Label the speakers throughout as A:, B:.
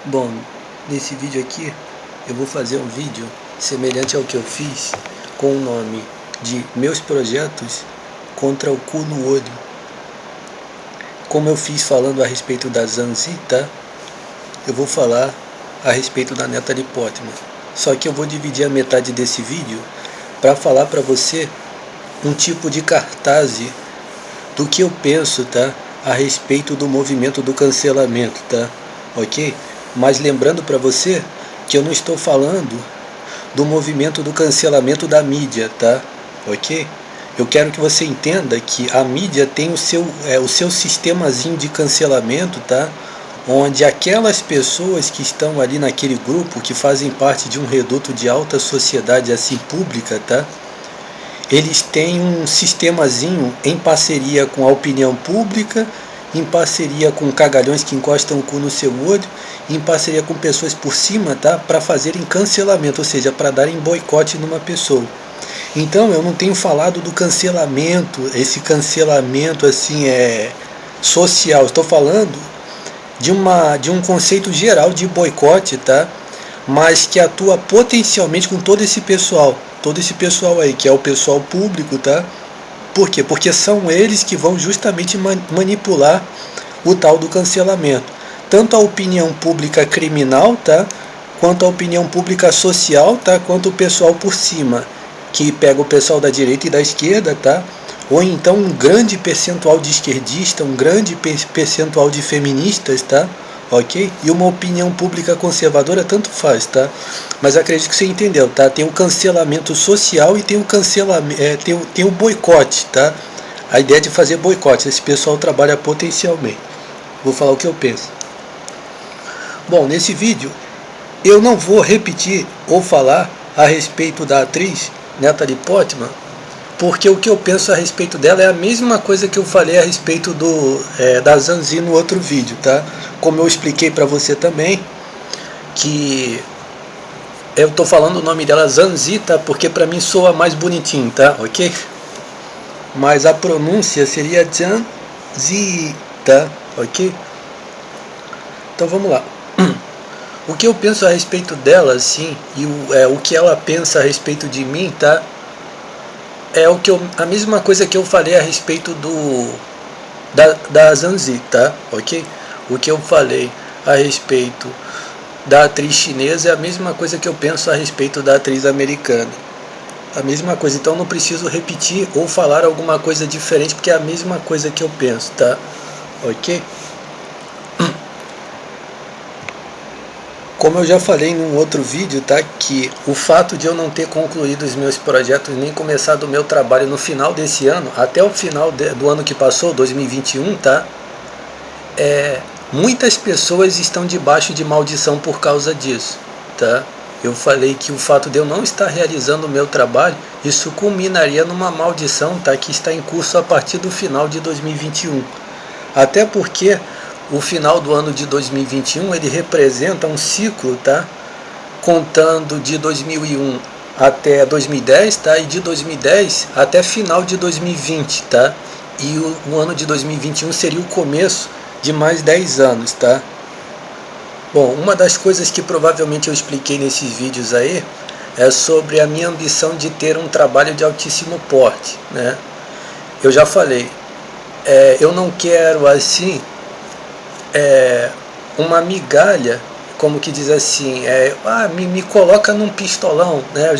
A: Bom, nesse vídeo aqui eu vou fazer um vídeo semelhante ao que eu fiz com o nome de Meus Projetos contra o Cu no Olho. Como eu fiz falando a respeito da Zanzi, tá? Eu vou falar a respeito da Natalie Portman. Só que eu vou dividir a metade desse vídeo para falar para você um tipo de cartaz do que eu penso, tá? A respeito do movimento do cancelamento, tá? Ok? Mas lembrando para você que eu não estou falando do movimento do cancelamento da mídia, tá? Ok? Eu quero que você entenda que a mídia tem o seu sistemazinho de cancelamento, tá? Onde aquelas pessoas que estão ali naquele grupo, que fazem parte de um reduto de alta sociedade assim pública, tá? Eles têm um sistemazinho em parceria com a opinião pública, em parceria com cagalhões que encostam o cu no seu olho, em parceria com pessoas por cima, tá? Para fazerem cancelamento, ou seja, para darem boicote numa pessoa. Então eu não tenho falado do cancelamento, esse cancelamento assim social. Estou falando de um conceito geral de boicote, tá? Mas que atua potencialmente com todo esse pessoal aí, que é o pessoal público, tá? Por quê? Porque são eles que vão justamente manipular o tal do cancelamento. Tanto a opinião pública criminal, tá? Quanto a opinião pública social, tá? Quanto o pessoal por cima, que pega o pessoal da direita e da esquerda, tá? Ou então um grande percentual de esquerdista, um grande percentual de feministas, tá? Ok? E uma opinião pública conservadora, tanto faz, tá? Mas acredito que você entendeu, tá? Tem o cancelamento social e tem o cancelamento, tem o boicote, tá? A ideia de fazer boicote, esse pessoal trabalha potencialmente. Vou falar o que eu penso. Bom, nesse vídeo eu não vou repetir ou falar a respeito da atriz Natalie Portman, porque o que eu penso a respeito dela é a mesma coisa que eu falei a respeito da Zanzi no outro vídeo, tá? Como eu expliquei para você também, que eu tô falando o nome dela Zanzi, tá? Porque para mim soa mais bonitinho, tá? Ok? Mas a pronúncia seria Zanzi, tá? Ok? Então vamos lá. O que eu penso a respeito dela, assim, e o que ela pensa a respeito de mim, tá? É a mesma coisa que eu falei a respeito da Zanzi, tá? Ok? O que eu falei a respeito da atriz chinesa é a mesma coisa que eu penso a respeito da atriz americana. A mesma coisa, então não preciso repetir ou falar alguma coisa diferente, porque é a mesma coisa que eu penso, tá? Ok? Como eu já falei num outro vídeo, tá, que o fato de eu não ter concluído os meus projetos nem começado o meu trabalho no final desse ano, até o final do ano que passou, 2021, tá, muitas pessoas estão debaixo de maldição por causa disso, tá? Eu falei que o fato de eu não estar realizando o meu trabalho, isso culminaria numa maldição, tá, que está em curso a partir do final de 2021. Até porque o final do ano de 2021 ele representa um ciclo, tá? Contando de 2001 até 2010, tá? E de 2010 até final de 2020, tá? E o ano de 2021 seria o começo de mais 10 anos, tá? Bom, uma das coisas que provavelmente eu expliquei nesses vídeos aí é sobre a minha ambição de ter um trabalho de altíssimo porte, né? Eu já falei, eu não quero assim uma migalha, como que diz assim, me coloca num pistolão, né?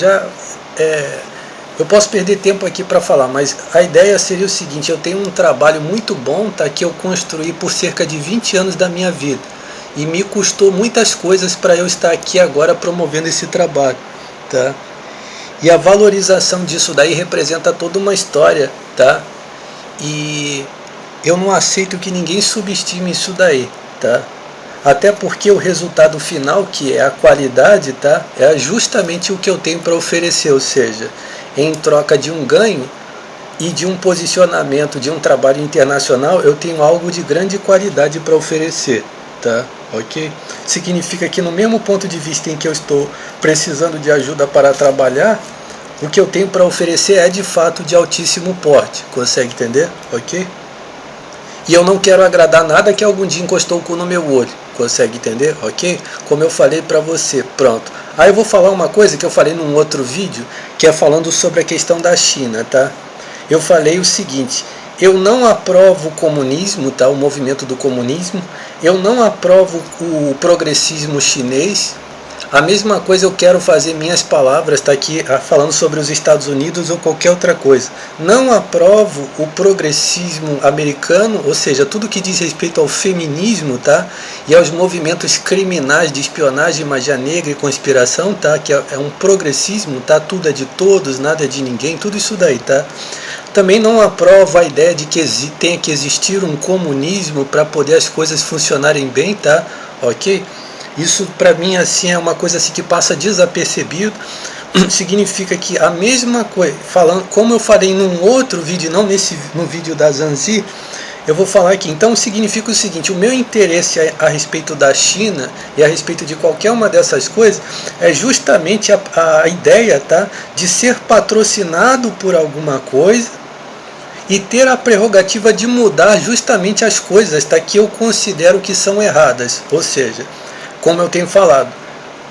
A: Eu posso perder tempo aqui para falar, mas a ideia seria o seguinte: eu tenho um trabalho muito bom, tá, que eu construí por cerca de 20 anos da minha vida, e me custou muitas coisas para eu estar aqui agora promovendo esse trabalho, tá? E a valorização disso daí representa toda uma história, tá? E eu não aceito que ninguém subestime isso daí, tá? Até porque o resultado final, que é a qualidade, tá? É justamente o que eu tenho para oferecer, ou seja, em troca de um ganho e de um posicionamento de um trabalho internacional, eu tenho algo de grande qualidade para oferecer, tá? Ok? Significa que no mesmo ponto de vista em que eu estou precisando de ajuda para trabalhar, o que eu tenho para oferecer é de fato de altíssimo porte, consegue entender? Ok? E eu não quero agradar nada que algum dia encostou o cu no meu olho, Consegue entender? Ok? Como eu falei para você, pronto. Aí eu vou falar uma coisa que eu falei num outro vídeo, que é falando sobre a questão da China, tá? Eu falei o seguinte: eu não aprovo o comunismo, tá? O movimento do comunismo. Eu não aprovo o progressismo chinês. A mesma coisa eu quero fazer minhas palavras, tá aqui falando sobre os Estados Unidos ou qualquer outra coisa. Não aprovo o progressismo americano, ou seja, tudo que diz respeito ao feminismo, tá? E aos movimentos criminais de espionagem, magia negra e conspiração, tá? Que é um progressismo, tá? Tudo é de todos, nada é de ninguém, tudo isso daí, tá? Também não aprovo a ideia de que tenha que existir um comunismo para poder as coisas funcionarem bem, tá? Ok? Isso para mim assim é uma coisa assim que passa desapercebido. Significa que a mesma coisa, falando, como eu falei num outro vídeo, não no vídeo da Zanzi, eu vou falar aqui. Então significa o seguinte: o meu interesse a respeito da China e a respeito de qualquer uma dessas coisas é justamente a ideia, tá, de ser patrocinado por alguma coisa e ter a prerrogativa de mudar justamente as coisas, tá, que eu considero que são erradas. Ou seja, como eu tenho falado,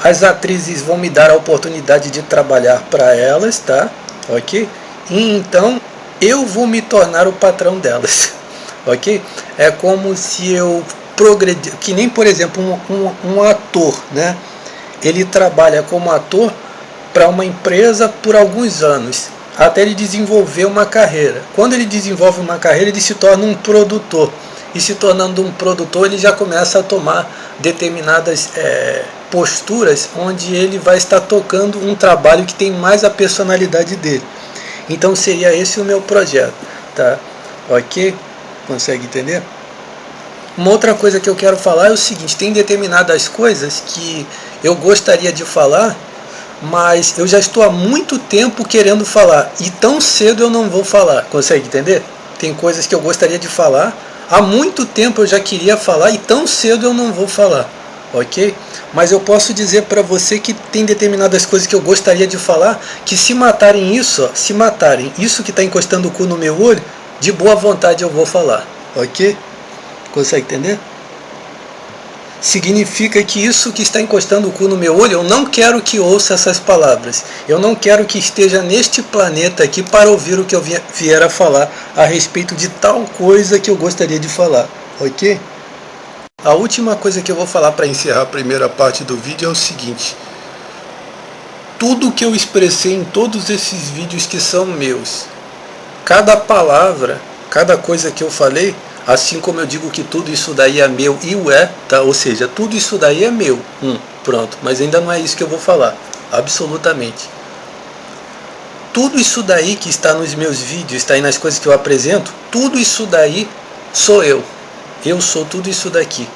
A: as atrizes vão me dar a oportunidade de trabalhar para elas, tá? Ok? E então eu vou me tornar o patrão delas, ok? É como se eu progredir, que nem, por exemplo, um ator, né? Ele trabalha como ator para uma empresa por alguns anos, até ele desenvolver uma carreira. Quando ele desenvolve uma carreira, ele se torna um produtor. E se tornando um produtor, ele já começa a tomar determinadas posturas onde ele vai estar tocando um trabalho que tem mais a personalidade dele. Então seria esse o meu projeto, tá? Ok? Consegue entender? Uma outra coisa que eu quero falar é o seguinte: tem determinadas coisas que eu gostaria de falar, mas eu já estou há muito tempo querendo falar e tão cedo eu não vou falar. Consegue entender? Tem coisas que eu gostaria de falar, há muito tempo eu já queria falar e tão cedo eu não vou falar, ok? Mas eu posso dizer para você que tem determinadas coisas que eu gostaria de falar, que se matarem isso, ó, se matarem isso que está encostando o cu no meu olho, de boa vontade eu vou falar, ok? Consegue entender? Significa que isso que está encostando o cu no meu olho, eu não quero que ouça essas palavras. Eu não quero que esteja neste planeta aqui para ouvir o que eu vier a falar a respeito de tal coisa que eu gostaria de falar, ok? A última coisa que eu vou falar para encerrar a primeira parte do vídeo é o seguinte: tudo que eu expressei em todos esses vídeos que são meus, cada palavra, cada coisa que eu falei, assim como eu digo que tudo isso daí é meu e o é, tá? Ou seja, tudo isso daí é meu. Pronto, mas ainda não é isso que eu vou falar, absolutamente. Tudo isso daí que está nos meus vídeos, está aí nas coisas que eu apresento, tudo isso daí sou eu. Eu sou tudo isso daqui.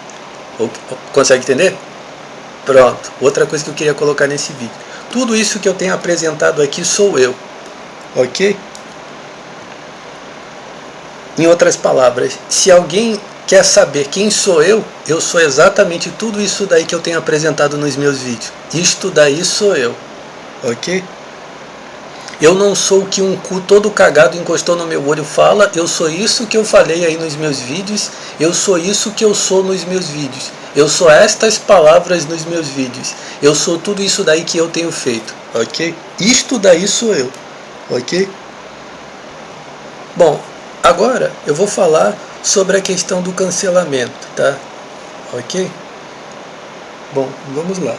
A: Consegue entender? Pronto, outra coisa que eu queria colocar nesse vídeo. Tudo isso que eu tenho apresentado aqui sou eu, ok? Em outras palavras, se alguém quer saber quem sou eu sou exatamente tudo isso daí que eu tenho apresentado nos meus vídeos. Isto daí sou eu, ok? Eu não sou o que um cu todo cagado encostou no meu olho fala, eu sou isso que eu falei aí nos meus vídeos, eu sou isso que eu sou nos meus vídeos, eu sou estas palavras nos meus vídeos, eu sou tudo isso daí que eu tenho feito, ok? Isto daí sou eu, ok? Bom, agora eu vou falar sobre a questão do cancelamento, tá? Ok? Bom, vamos lá.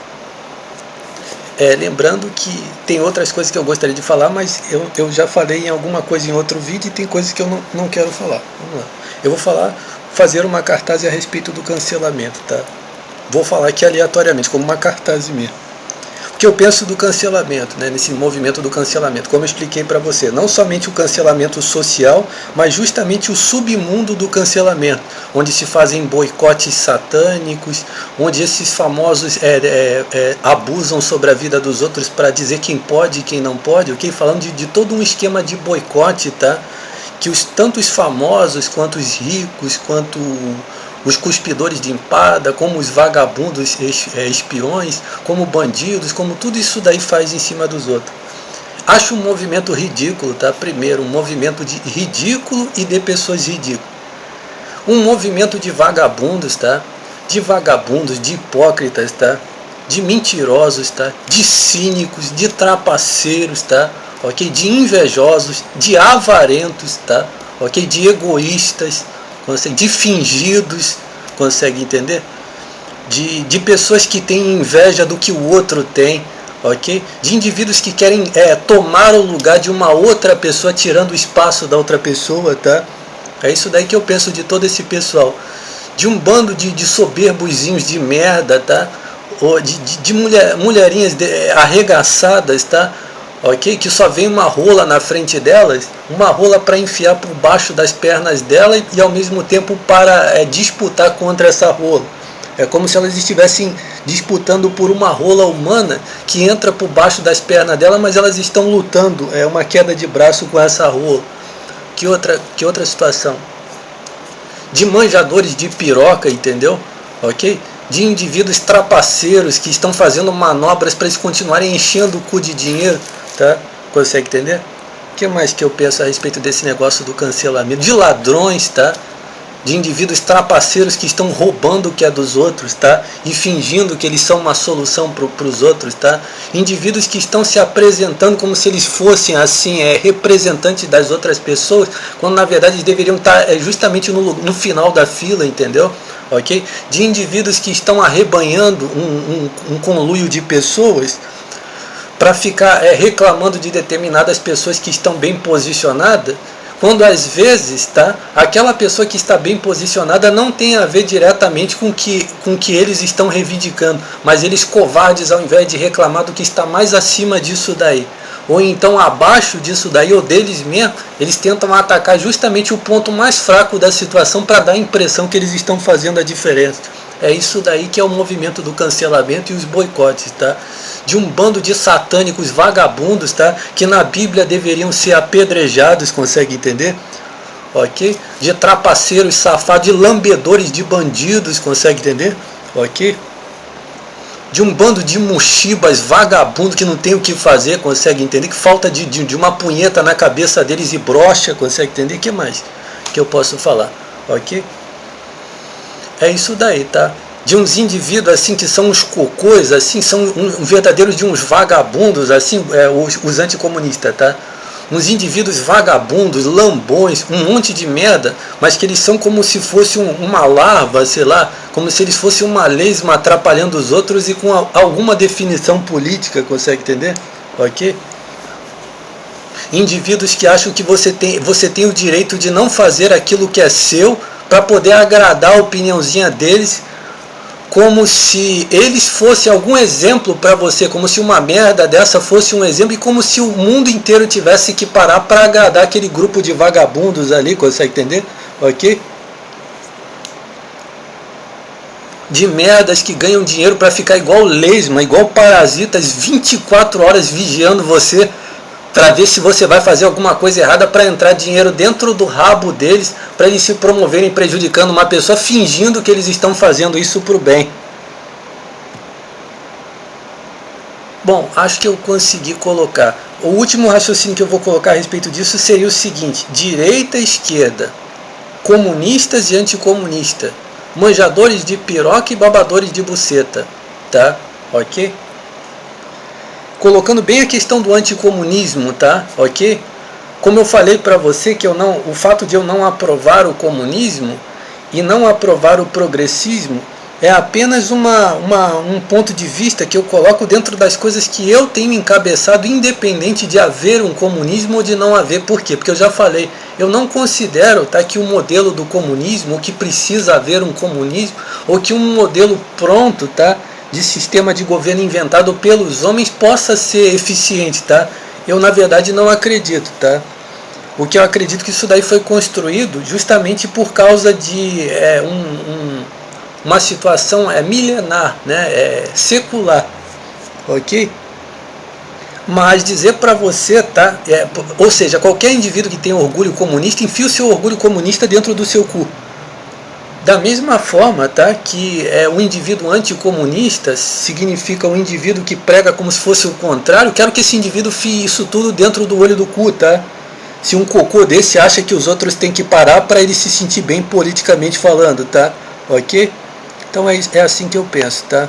A: Lembrando que tem outras coisas que eu gostaria de falar, mas eu já falei em alguma coisa em outro vídeo e tem coisas que eu não quero falar. Vamos lá. Eu vou fazer uma cartaz a respeito do cancelamento, tá? Vou falar aqui aleatoriamente, como uma cartaz mesmo. O que eu penso do cancelamento, né, nesse movimento do cancelamento, como eu expliquei para você, não somente o cancelamento social, mas justamente o submundo do cancelamento, onde se fazem boicotes satânicos, onde esses famosos abusam sobre a vida dos outros para dizer quem pode e quem não pode, ok? Falando de todo um esquema de boicote, tá? Que tanto os famosos, quanto os ricos, quanto os cuspidores de empada, como os vagabundos espiões, como bandidos, como tudo isso daí faz em cima dos outros. Acho um movimento ridículo, tá? Primeiro, um movimento de ridículo e de pessoas ridículas. Um movimento de vagabundos, tá? de vagabundos, de hipócritas, tá? De mentirosos, tá? De cínicos, de trapaceiros, tá? Ok? De invejosos, de avarentos, tá? Ok? De egoístas, de fingidos, consegue entender? De pessoas que têm inveja do que o outro tem, ok? De indivíduos que querem tomar o lugar de uma outra pessoa, tirando o espaço da outra pessoa, tá? É isso daí que eu penso de todo esse pessoal. De um bando de soberbozinhos de merda, tá? Ou de mulherinhas arregaçadas, tá? Ok? Que só vem uma rola na frente delas, uma rola para enfiar por baixo das pernas dela e ao mesmo tempo para disputar contra essa rola. É como se elas estivessem disputando por uma rola humana que entra por baixo das pernas dela, mas elas estão lutando. É uma queda de braço com essa rola. Que outra situação? De manjadores de piroca, entendeu? Ok? De indivíduos trapaceiros que estão fazendo manobras para eles continuarem enchendo o cu de dinheiro, tá? Consegue entender? O que mais que eu penso a respeito desse negócio do cancelamento? De ladrões, tá? De indivíduos trapaceiros que estão roubando o que é dos outros, tá? E fingindo que eles são uma solução para os outros, tá? Indivíduos que estão se apresentando como se eles fossem assim, representantes das outras pessoas, quando na verdade eles deveriam estar justamente no final da fila, entendeu? Ok? De indivíduos que estão arrebanhando um conluio de pessoas para ficar reclamando de determinadas pessoas que estão bem posicionadas, quando às vezes, tá, aquela pessoa que está bem posicionada não tem a ver diretamente com que eles estão reivindicando, mas eles covardes, ao invés de reclamar do que está mais acima disso daí, ou então abaixo disso daí, ou deles mesmo, eles tentam atacar justamente o ponto mais fraco da situação para dar a impressão que eles estão fazendo a diferença. É isso daí que é o movimento do cancelamento e os boicotes, tá? De um bando de satânicos vagabundos, tá? Que na Bíblia deveriam ser apedrejados, consegue entender? Ok? De trapaceiros safados, de lambedores de bandidos, consegue entender? Ok? De um bando de mochibas vagabundos que não tem o que fazer, consegue entender? Que falta de uma punheta na cabeça deles e brocha, consegue entender? O que mais que eu posso falar? Ok? É isso daí, tá? De uns indivíduos assim que são uns cocôs, assim, são verdadeiros de uns vagabundos, assim, os anticomunistas, tá? Uns indivíduos vagabundos, lambões, um monte de merda, mas que eles são como se fosse uma larva, sei lá, como se eles fossem uma lesma atrapalhando os outros e com alguma definição política, consegue entender? Ok? Indivíduos que acham que você tem o direito de não fazer aquilo que é seu para poder agradar a opiniãozinha deles, como se eles fossem algum exemplo para você, como se uma merda dessa fosse um exemplo e como se o mundo inteiro tivesse que parar para agradar aquele grupo de vagabundos ali, consegue entender? Ok? De merdas que ganham dinheiro para ficar igual lesma, igual parasitas, 24 horas vigiando você, para ver se você vai fazer alguma coisa errada, para entrar dinheiro dentro do rabo deles, para eles se promoverem prejudicando uma pessoa, fingindo que eles estão fazendo isso para o bem. Bom, acho que eu consegui colocar. O último raciocínio que eu vou colocar a respeito disso seria o seguinte: direita e esquerda, comunistas e anticomunistas, manjadores de piroca e babadores de buceta, tá? Ok? Colocando bem a questão do anticomunismo, tá? Ok? Como eu falei para você que o fato de eu não aprovar o comunismo e não aprovar o progressismo é apenas um ponto de vista que eu coloco dentro das coisas que eu tenho encabeçado, independente de haver um comunismo ou de não haver. Por quê? Porque eu já falei, eu não considero, tá, que o modelo do comunismo, ou que precisa haver um comunismo, ou que um modelo pronto, tá, de sistema de governo inventado pelos homens possa ser eficiente, tá? Eu na verdade não acredito, tá? O que eu acredito que isso daí foi construído justamente por causa de uma situação milenar, né? Secular, ok? Mas dizer para você, tá? Ou seja, qualquer indivíduo que tem orgulho comunista, enfia o seu orgulho comunista dentro do seu cu. Da mesma forma, tá, que um indivíduo anticomunista significa um indivíduo que prega como se fosse o contrário. Quero que esse indivíduo fie isso tudo dentro do olho do cu, tá? Se um cocô desse acha que os outros têm que parar para ele se sentir bem politicamente falando, tá? Ok? Então é assim que eu penso, tá?